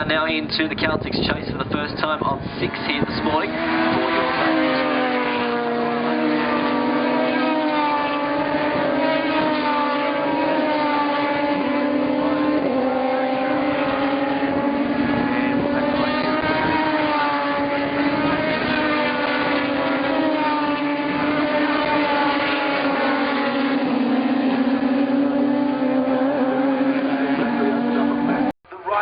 are now into the Celtics chase for the first time on 6 here this morning for your Bathurst.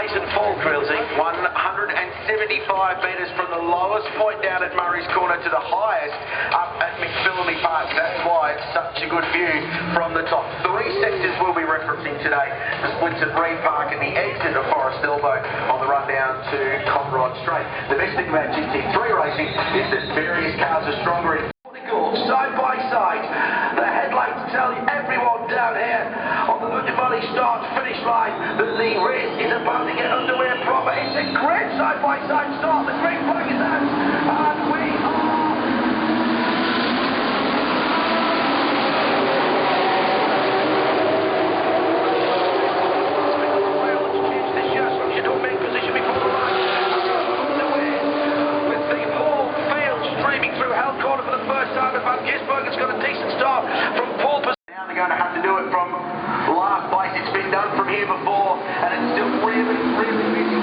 And fall cruising 175 metres from the lowest point down at Murray's Corner to the highest up at McPhillamy Park. That's why it's such a good view from the top. 3 sectors we'll be referencing today: the splits at Reed Park and the exit of Forest Elbow on the run down to Conrod Straight. The best thing about GT3 racing is that various cars are stronger in side by side. The headlights tell everyone down here on the Withdrawals start-finish line that the race is about to get underway proper. It's a great side-by-side start. The green flag is out, and we are... Gisbergen's got a decent start from pole position. Now they're going to have to do it from last place. It's been done from here before, and it's still really, really busy.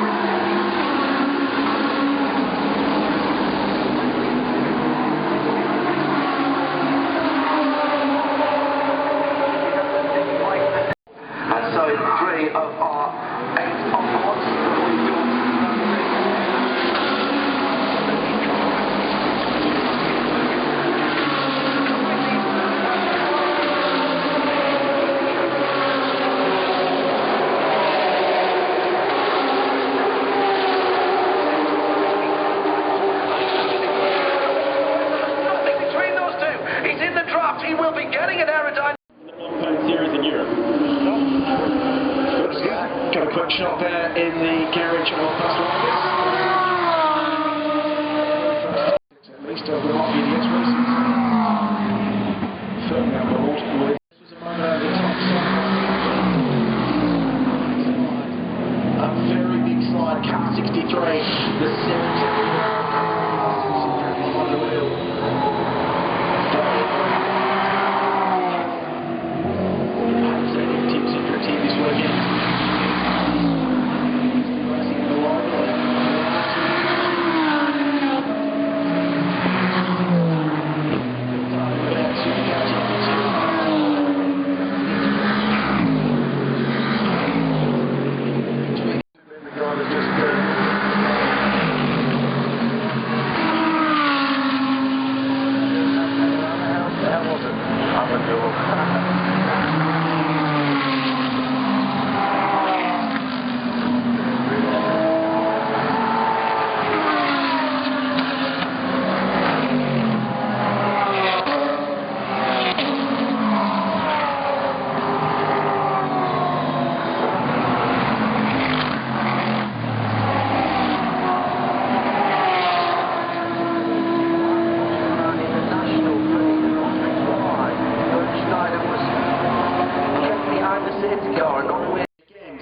And so 3 of our 8 onboards that we do. He will be getting an aerodynamic series in Europe. Got a quick shot there in the garage of Bathurst. At least over the mark EDS races. Firmly on board with. This was a moment over the top side. A very big slide. Car 63. The 70. On the wheel.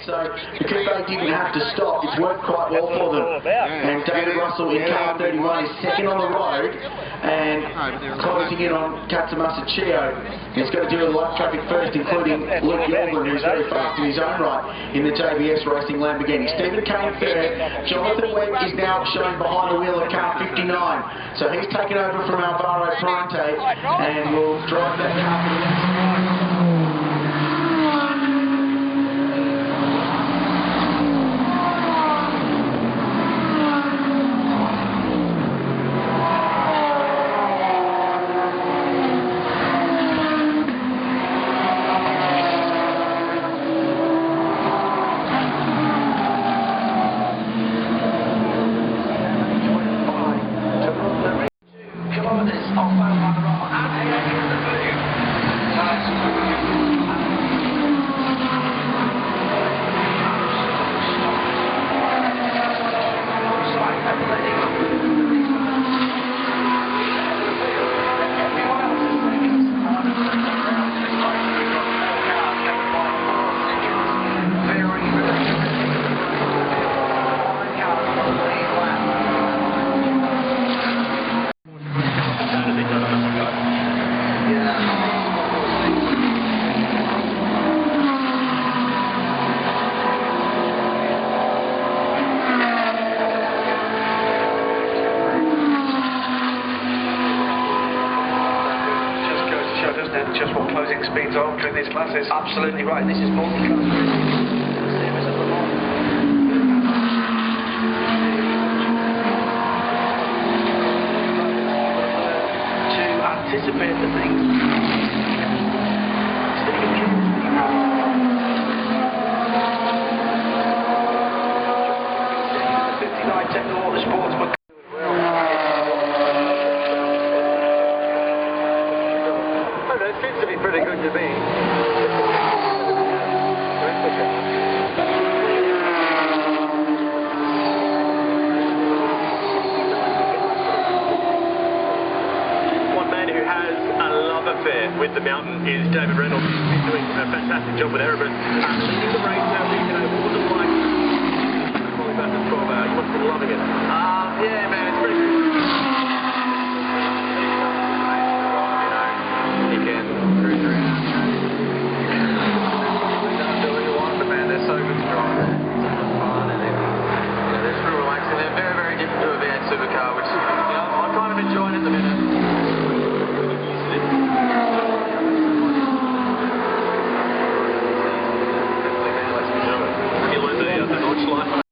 So because they didn't have to stop, it's worked quite well for them. And David Russell in car 31 is second on the road and closing in on Katsumasachio. He's going to deal with light traffic first, including Luke Yolden, who's very fast in his own right in the JBS Racing Lamborghini. Stephen Kane third. Jonathan Webb is now showing behind the wheel of car 59. So he's taken over from Alvaro Prante and will drive that car to the next line. show, doesn't it, just what closing speeds are between these classes? Absolutely right. This is multi-class series of the lot. To anticipate the things. 59 Techno Motorsports, but it seems to be pretty good to me. One man who has a love affair with the mountain is David Reynolds. He's doing a fantastic job with Erebus. Leading the race now, what was it like? Probably about the 12 hours. You must have been loving it. Yeah, man, it's pretty cool. You can cruise around. Do what you want, but man, they're so good to drive. So much fun, and they're just real relaxing. They're very, very different to a V8 supercar, which I'm kind of enjoying at the minute. You learn the notch life.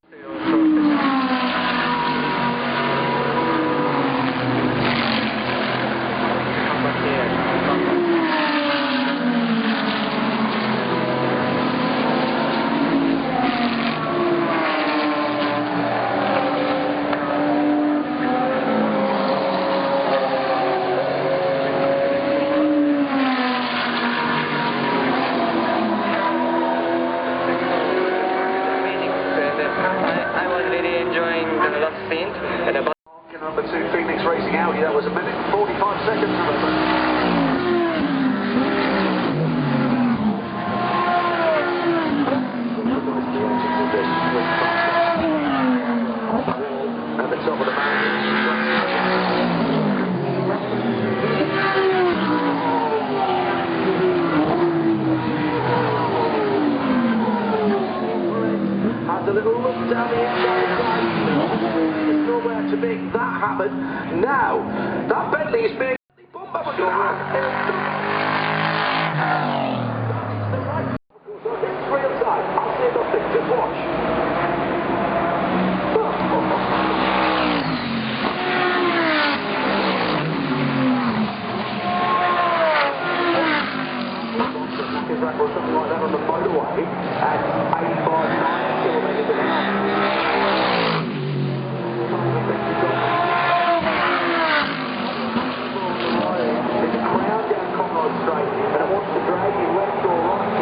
Number 2 Phoenix racing out. That was 1 minute 45 seconds. At the top of the mountain. Has a little look down the inside. There's nowhere to make that happen. Now, that Bentley is being bumped up a it's real time. I'll say nothing. Just watch. Or something like that on the motorway at 85 kilometres an hour. It's a crowd down Conrod Straight, and it wants to drag you left or right.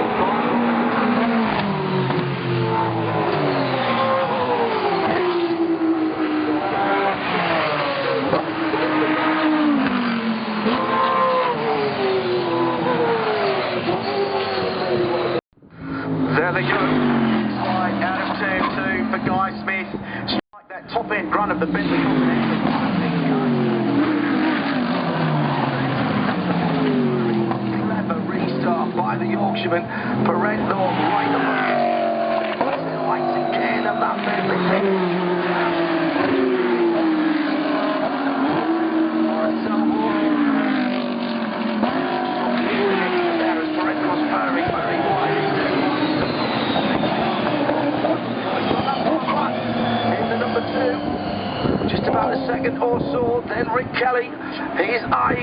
There they go. Slide out of turn 2 for Guy Smith. Strike that top end grunt of the Bentley Continental. Clever restart by the Yorkshireman. Parental right the lights again of that Bentley. Just about a second or so, then Rick Kelly, his eye.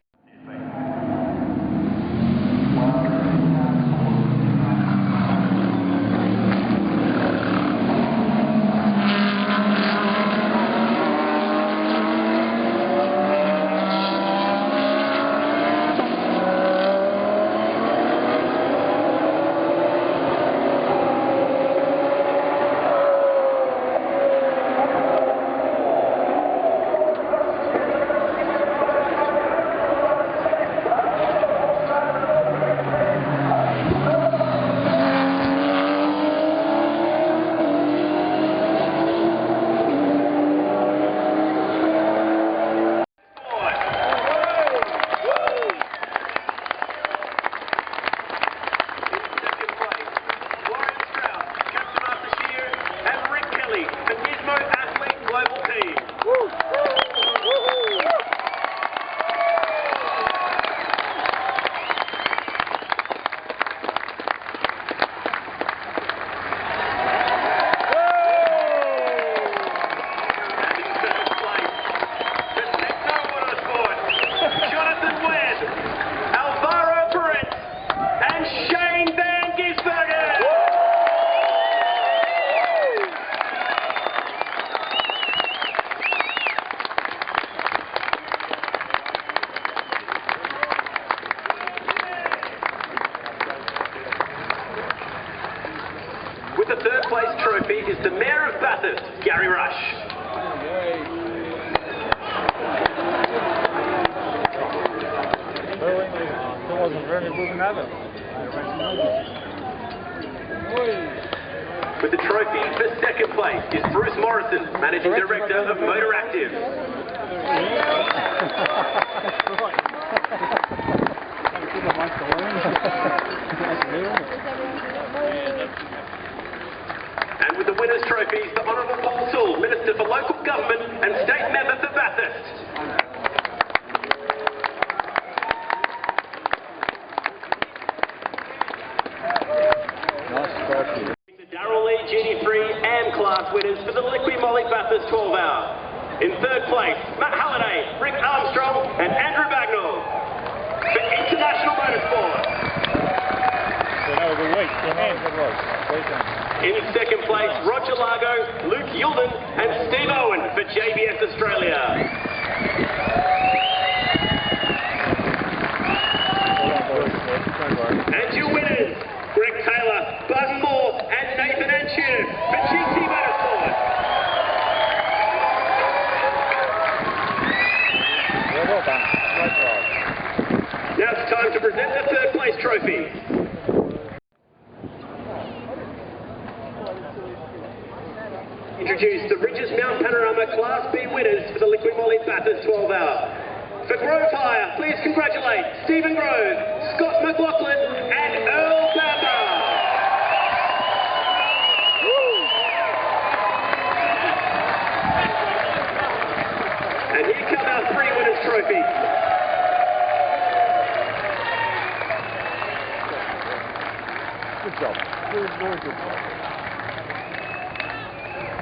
trophy is the Mayor of Bathurst, Gary Rush. With the trophy for second place is Bruce Morrison, Managing Director of Motoractive. And with the winners' trophies, the Honourable Paul Sewell, Minister for Local Government and State Member for Bathurst. Class winners for the Liqui Moly Bathurst 12 Hour. In third place, Matt Halliday, Rick Armstrong and Andrew Bagnall. For International Motorsport. In second place, Roger Largo, Luke Yulden and Steve Owen for JBS Australia. And your winners, Greg Taylor, Buzz Moore and Nathan Anchew for GT Motorsport. Well done. Great drive. Now it's time to present the third place trophy. Introduce the Ridges Mount Panorama Class B winners for the Liqui Moly Bathurst 12 Hour. For Grove Hire, please congratulate Stephen Grove, Scott McLaughlin and Earl Bamba. And here come our three winners' trophies. Good job. Very good job.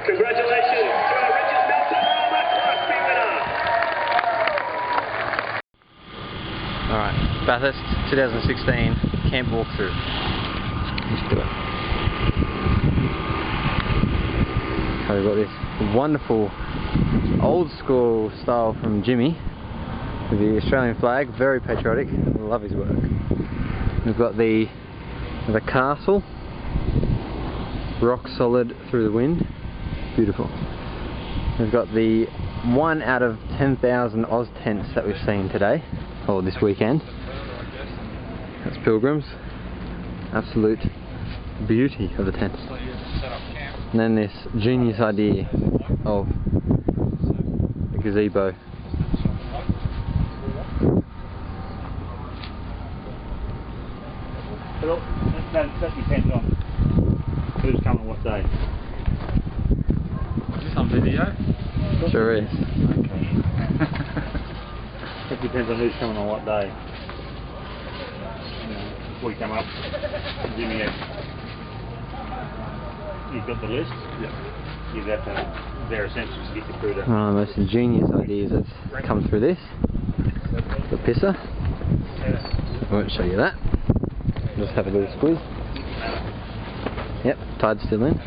Congratulations to our Ridges Mount Panorama Class B winner. Alright, Bathurst 2016 camp walkthrough. Let's do it. So we've got this wonderful old school style from Jimmy with the Australian flag, very patriotic. I love his work. We've got the castle, rock solid through the wind, beautiful. We've got the 1 out of 10,000 Oz tents that we've seen today, or this weekend. That's Pilgrims. Absolute beauty of the tents. And then this genius idea of a gazebo. That depends on who's coming what day. Is this on video? Sure is. Okay. It depends on who's coming on what day. You know, if we come up, Jimmy, you've got the list. Yeah. You've got their essentials to get you through to. One of the most ingenious ideas that's come through this. The pisser. I won't show you that. Just have a little squeeze. Yep, tide's still in.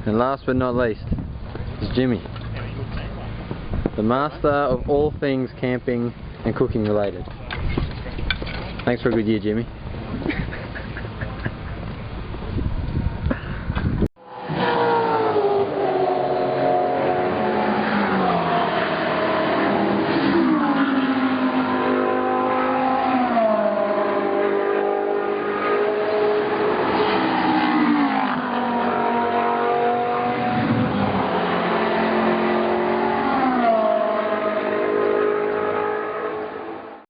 And last but not least is Jimmy, the master of all things camping and cooking related. Thanks for a good year, Jimmy.